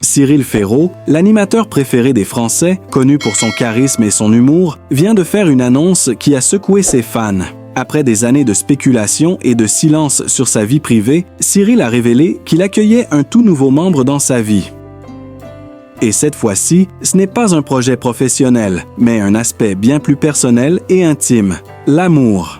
Cyril Ferraud, l'animateur préféré des Français, connu pour son charisme et son humour, vient de faire une annonce qui a secoué ses fans. Après des années de spéculation et de silence sur sa vie privée, Cyril a révélé qu'il accueillait un tout nouveau membre dans sa vie. Et cette fois-ci, ce n'est pas un projet professionnel, mais un aspect bien plus personnel et intime, l'amour.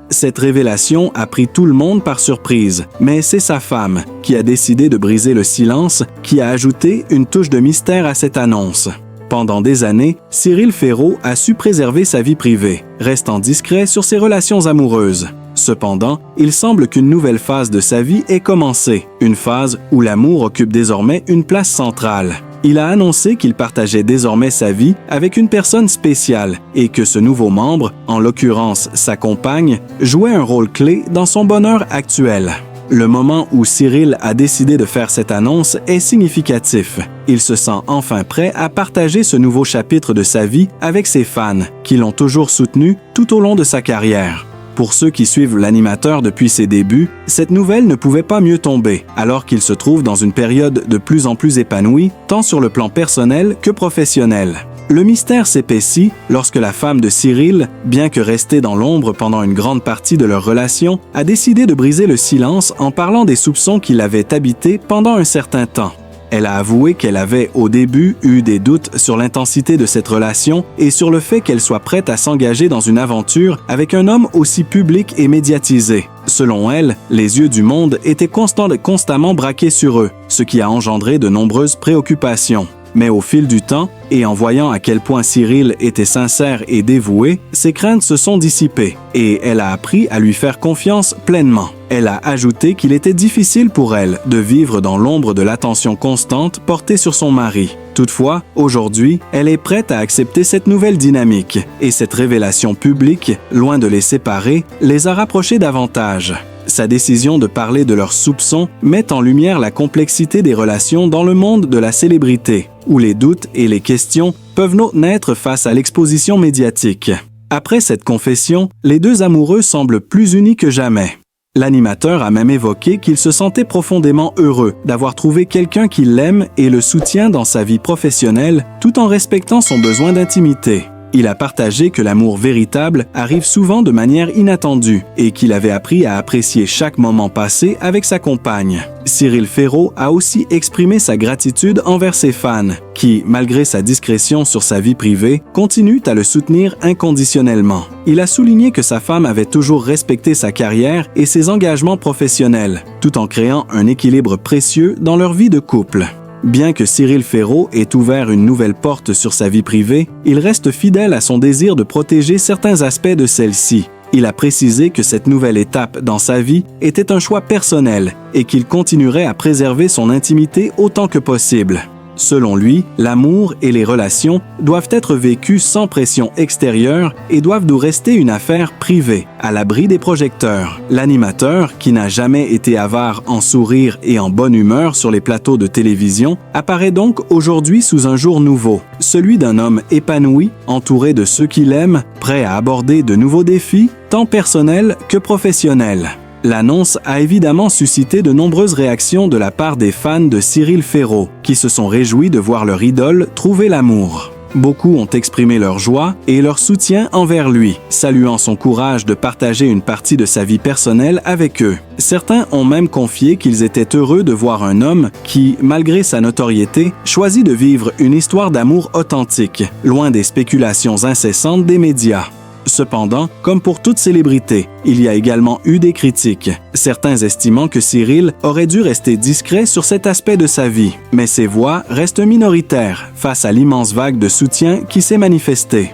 Cette révélation a pris tout le monde par surprise, mais c'est sa femme qui a décidé de briser le silence, qui a ajouté une touche de mystère à cette annonce. Pendant des années, Cyril Ferraud a su préserver sa vie privée, restant discret sur ses relations amoureuses. Cependant, il semble qu'une nouvelle phase de sa vie ait commencé, une phase où l'amour occupe désormais une place centrale. Il a annoncé qu'il partageait désormais sa vie avec une personne spéciale et que ce nouveau membre, en l'occurrence sa compagne, jouait un rôle clé dans son bonheur actuel. Le moment où Cyril a décidé de faire cette annonce est significatif. Il se sent enfin prêt à partager ce nouveau chapitre de sa vie avec ses fans, qui l'ont toujours soutenu tout au long de sa carrière. Pour ceux qui suivent l'animateur depuis ses débuts, cette nouvelle ne pouvait pas mieux tomber, alors qu'il se trouve dans une période de plus en plus épanouie, tant sur le plan personnel que professionnel. Le mystère s'épaissit lorsque la femme de Cyril, bien que restée dans l'ombre pendant une grande partie de leur relation, a décidé de briser le silence en parlant des soupçons qui l'avaient habité pendant un certain temps. Elle a avoué qu'elle avait, au début, eu des doutes sur l'intensité de cette relation et sur le fait qu'elle soit prête à s'engager dans une aventure avec un homme aussi public et médiatisé. Selon elle, les yeux du monde étaient constamment braqués sur eux, ce qui a engendré de nombreuses préoccupations. Mais au fil du temps, et en voyant à quel point Cyril était sincère et dévoué, ses craintes se sont dissipées et elle a appris à lui faire confiance pleinement. Elle a ajouté qu'il était difficile pour elle de vivre dans l'ombre de l'attention constante portée sur son mari. Toutefois, aujourd'hui, elle est prête à accepter cette nouvelle dynamique et cette révélation publique, loin de les séparer, les a rapprochés davantage. Sa décision de parler de leurs soupçons met en lumière la complexité des relations dans le monde de la célébrité, où les doutes et les questions peuvent naître face à l'exposition médiatique. Après cette confession, les deux amoureux semblent plus unis que jamais. L'animateur a même évoqué qu'il se sentait profondément heureux d'avoir trouvé quelqu'un qui l'aime et le soutient dans sa vie professionnelle, tout en respectant son besoin d'intimité. Il a partagé que l'amour véritable arrive souvent de manière inattendue et qu'il avait appris à apprécier chaque moment passé avec sa compagne. Cyril Ferraud a aussi exprimé sa gratitude envers ses fans, qui, malgré sa discrétion sur sa vie privée, continuent à le soutenir inconditionnellement. Il a souligné que sa femme avait toujours respecté sa carrière et ses engagements professionnels, tout en créant un équilibre précieux dans leur vie de couple. Bien que Cyril Ferraud ait ouvert une nouvelle porte sur sa vie privée, il reste fidèle à son désir de protéger certains aspects de celle-ci. Il a précisé que cette nouvelle étape dans sa vie était un choix personnel et qu'il continuerait à préserver son intimité autant que possible. Selon lui, l'amour et les relations doivent être vécus sans pression extérieure et doivent nous rester une affaire privée, à l'abri des projecteurs. L'animateur, qui n'a jamais été avare en sourire et en bonne humeur sur les plateaux de télévision, apparaît donc aujourd'hui sous un jour nouveau, celui d'un homme épanoui, entouré de ceux qu'il aime, prêt à aborder de nouveaux défis, tant personnels que professionnels. L'annonce a évidemment suscité de nombreuses réactions de la part des fans de Cyril Ferraud, qui se sont réjouis de voir leur idole trouver l'amour. Beaucoup ont exprimé leur joie et leur soutien envers lui, saluant son courage de partager une partie de sa vie personnelle avec eux. Certains ont même confié qu'ils étaient heureux de voir un homme qui, malgré sa notoriété, choisit de vivre une histoire d'amour authentique, loin des spéculations incessantes des médias. Cependant, comme pour toute célébrité, il y a également eu des critiques, certains estimant que Cyril aurait dû rester discret sur cet aspect de sa vie. Mais ces voix restent minoritaires face à l'immense vague de soutien qui s'est manifestée.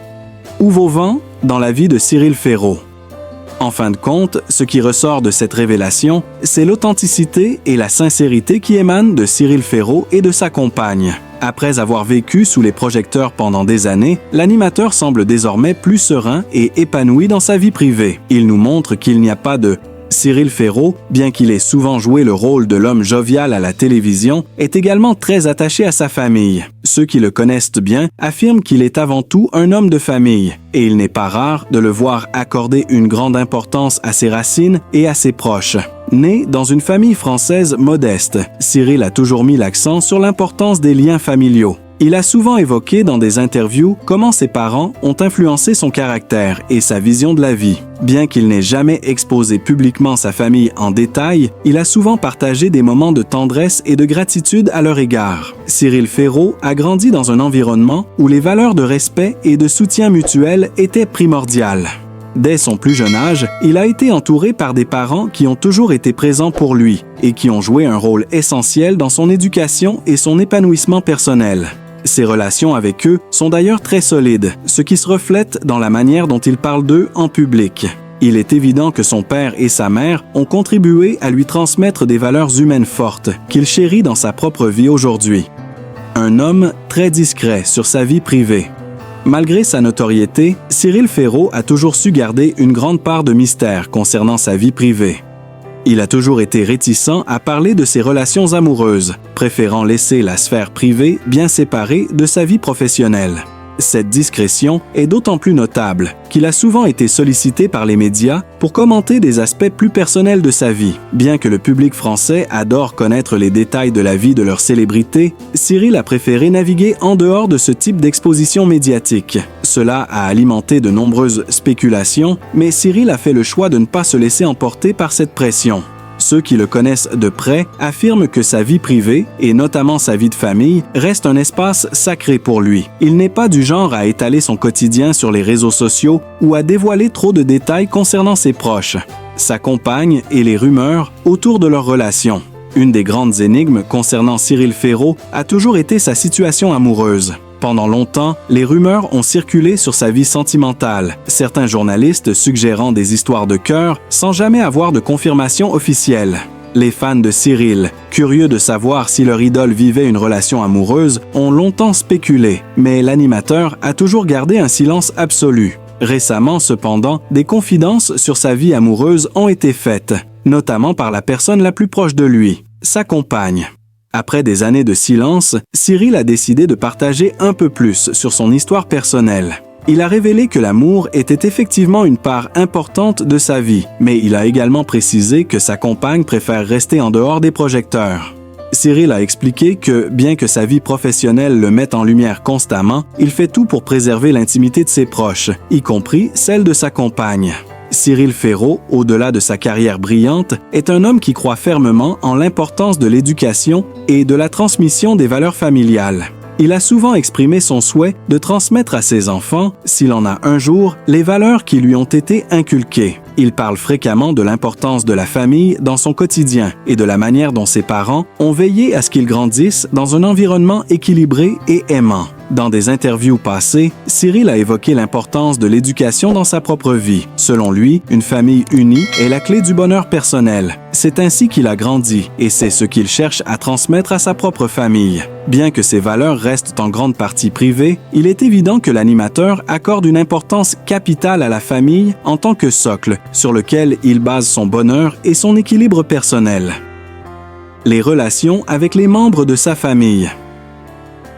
Où vont vent dans la vie de Cyril Ferraud? En fin de compte, ce qui ressort de cette révélation, c'est l'authenticité et la sincérité qui émanent de Cyril Ferraud et de sa compagne. Après avoir vécu sous les projecteurs pendant des années, l'animateur semble désormais plus serein et épanoui dans sa vie privée. Il nous montre qu'il n'y a pas de Cyril Ferraud, bien qu'il ait souvent joué le rôle de l'homme jovial à la télévision, est également très attaché à sa famille. Ceux qui le connaissent bien affirment qu'il est avant tout un homme de famille, et il n'est pas rare de le voir accorder une grande importance à ses racines et à ses proches. Né dans une famille française modeste, Cyril a toujours mis l'accent sur l'importance des liens familiaux. Il a souvent évoqué dans des interviews comment ses parents ont influencé son caractère et sa vision de la vie. Bien qu'il n'ait jamais exposé publiquement sa famille en détail, il a souvent partagé des moments de tendresse et de gratitude à leur égard. Cyril Ferraud a grandi dans un environnement où les valeurs de respect et de soutien mutuel étaient primordiales. Dès son plus jeune âge, il a été entouré par des parents qui ont toujours été présents pour lui et qui ont joué un rôle essentiel dans son éducation et son épanouissement personnel. Ses relations avec eux sont d'ailleurs très solides, ce qui se reflète dans la manière dont il parle d'eux en public. Il est évident que son père et sa mère ont contribué à lui transmettre des valeurs humaines fortes qu'il chérit dans sa propre vie aujourd'hui. Un homme très discret sur sa vie privée. Malgré sa notoriété, Cyril Ferraud a toujours su garder une grande part de mystère concernant sa vie privée. Il a toujours été réticent à parler de ses relations amoureuses, préférant laisser la sphère privée bien séparée de sa vie professionnelle. Cette discrétion est d'autant plus notable qu'il a souvent été sollicité par les médias pour commenter des aspects plus personnels de sa vie. Bien que le public français adore connaître les détails de la vie de leurs célébrités, Cyril a préféré naviguer en dehors de ce type d'exposition médiatique. Cela a alimenté de nombreuses spéculations, mais Cyril a fait le choix de ne pas se laisser emporter par cette pression. Ceux qui le connaissent de près affirment que sa vie privée, et notamment sa vie de famille, reste un espace sacré pour lui. Il n'est pas du genre à étaler son quotidien sur les réseaux sociaux ou à dévoiler trop de détails concernant ses proches, sa compagne et les rumeurs autour de leur relation. Une des grandes énigmes concernant Cyril Ferraud a toujours été sa situation amoureuse. Pendant longtemps, les rumeurs ont circulé sur sa vie sentimentale, certains journalistes suggérant des histoires de cœur sans jamais avoir de confirmation officielle. Les fans de Cyril, curieux de savoir si leur idole vivait une relation amoureuse, ont longtemps spéculé, mais l'animateur a toujours gardé un silence absolu. Récemment, cependant, des confidences sur sa vie amoureuse ont été faites, notamment par la personne la plus proche de lui, sa compagne. Après des années de silence, Cyril a décidé de partager un peu plus sur son histoire personnelle. Il a révélé que l'amour était effectivement une part importante de sa vie, mais il a également précisé que sa compagne préfère rester en dehors des projecteurs. Cyril a expliqué que, bien que sa vie professionnelle le mette en lumière constamment, il fait tout pour préserver l'intimité de ses proches, y compris celle de sa compagne. Cyril Ferraud, au-delà de sa carrière brillante, est un homme qui croit fermement en l'importance de l'éducation et de la transmission des valeurs familiales. Il a souvent exprimé son souhait de transmettre à ses enfants, s'il en a un jour, les valeurs qui lui ont été inculquées. Il parle fréquemment de l'importance de la famille dans son quotidien et de la manière dont ses parents ont veillé à ce qu'il grandisse dans un environnement équilibré et aimant. Dans des interviews passées, Cyril a évoqué l'importance de l'éducation dans sa propre vie. Selon lui, une famille unie est la clé du bonheur personnel. C'est ainsi qu'il a grandi et c'est ce qu'il cherche à transmettre à sa propre famille. Bien que ses valeurs restent en grande partie privées, il est évident que l'animateur accorde une importance capitale à la famille en tant que socle sur lequel il base son bonheur et son équilibre personnel. Les relations avec les membres de sa famille.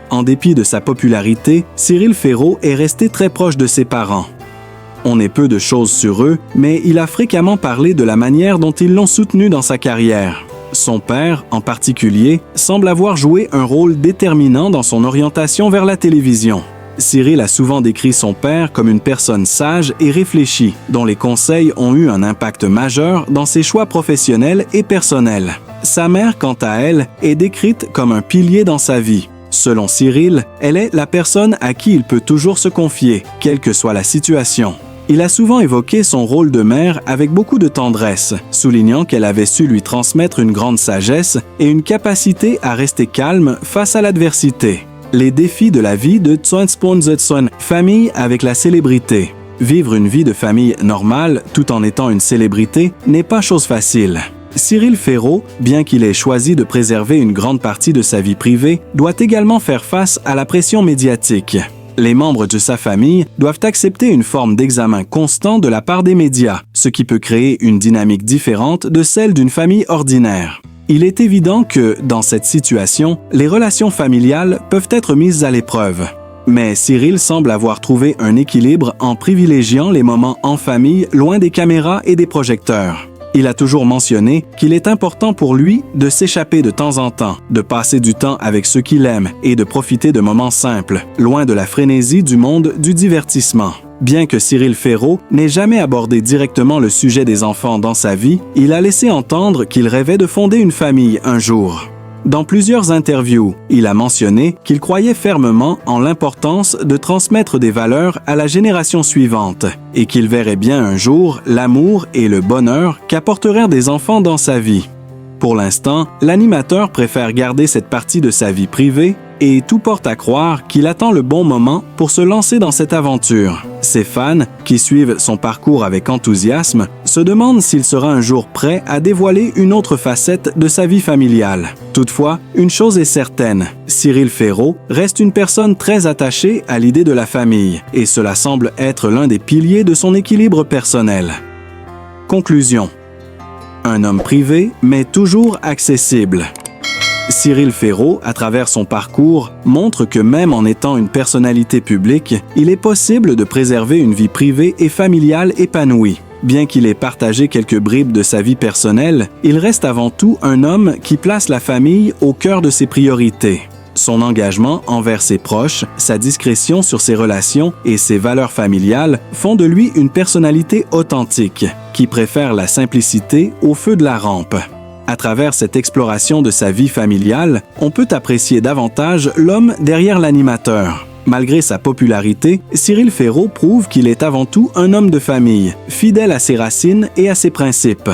En dépit de sa popularité, Cyril Ferraud est resté très proche de ses parents. On est peu de choses sur eux, mais il a fréquemment parlé de la manière dont ils l'ont soutenu dans sa carrière. Son père, en particulier, semble avoir joué un rôle déterminant dans son orientation vers la télévision. Cyril a souvent décrit son père comme une personne sage et réfléchie, dont les conseils ont eu un impact majeur dans ses choix professionnels et personnels. Sa mère, quant à elle, est décrite comme un pilier dans sa vie. Selon Cyril, elle est la personne à qui il peut toujours se confier, quelle que soit la situation. Il a souvent évoqué son rôle de mère avec beaucoup de tendresse, soulignant qu'elle avait su lui transmettre une grande sagesse et une capacité à rester calme face à l'adversité. Les défis de la vie de Tsoansponzetson, famille avec la célébrité. Vivre une vie de famille normale tout en étant une célébrité n'est pas chose facile. Cyril Ferraud, bien qu'il ait choisi de préserver une grande partie de sa vie privée, doit également faire face à la pression médiatique. Les membres de sa famille doivent accepter une forme d'examen constant de la part des médias, ce qui peut créer une dynamique différente de celle d'une famille ordinaire. Il est évident que, dans cette situation, les relations familiales peuvent être mises à l'épreuve. Mais Cyril semble avoir trouvé un équilibre en privilégiant les moments en famille loin des caméras et des projecteurs. Il a toujours mentionné qu'il est important pour lui de s'échapper de temps en temps, de passer du temps avec ceux qu'il aime et de profiter de moments simples, loin de la frénésie du monde du divertissement. Bien que Cyril Ferraud n'ait jamais abordé directement le sujet des enfants dans sa vie, il a laissé entendre qu'il rêvait de fonder une famille un jour. Dans plusieurs interviews, il a mentionné qu'il croyait fermement en l'importance de transmettre des valeurs à la génération suivante et qu'il verrait bien un jour l'amour et le bonheur qu'apporteraient des enfants dans sa vie. Pour l'instant, l'animateur préfère garder cette partie de sa vie privée et tout porte à croire qu'il attend le bon moment pour se lancer dans cette aventure. Ses fans, qui suivent son parcours avec enthousiasme, se demandent s'il sera un jour prêt à dévoiler une autre facette de sa vie familiale. Toutefois, une chose est certaine, Cyril Ferraud reste une personne très attachée à l'idée de la famille, et cela semble être l'un des piliers de son équilibre personnel. Conclusion. Un homme privé, mais toujours accessible. Cyril Ferraud, à travers son parcours, montre que même en étant une personnalité publique, il est possible de préserver une vie privée et familiale épanouie. Bien qu'il ait partagé quelques bribes de sa vie personnelle, il reste avant tout un homme qui place la famille au cœur de ses priorités. Son engagement envers ses proches, sa discrétion sur ses relations et ses valeurs familiales font de lui une personnalité authentique, qui préfère la simplicité au feu de la rampe. À travers cette exploration de sa vie familiale, on peut apprécier davantage l'homme derrière l'animateur. Malgré sa popularité, Cyril Ferraud prouve qu'il est avant tout un homme de famille, fidèle à ses racines et à ses principes.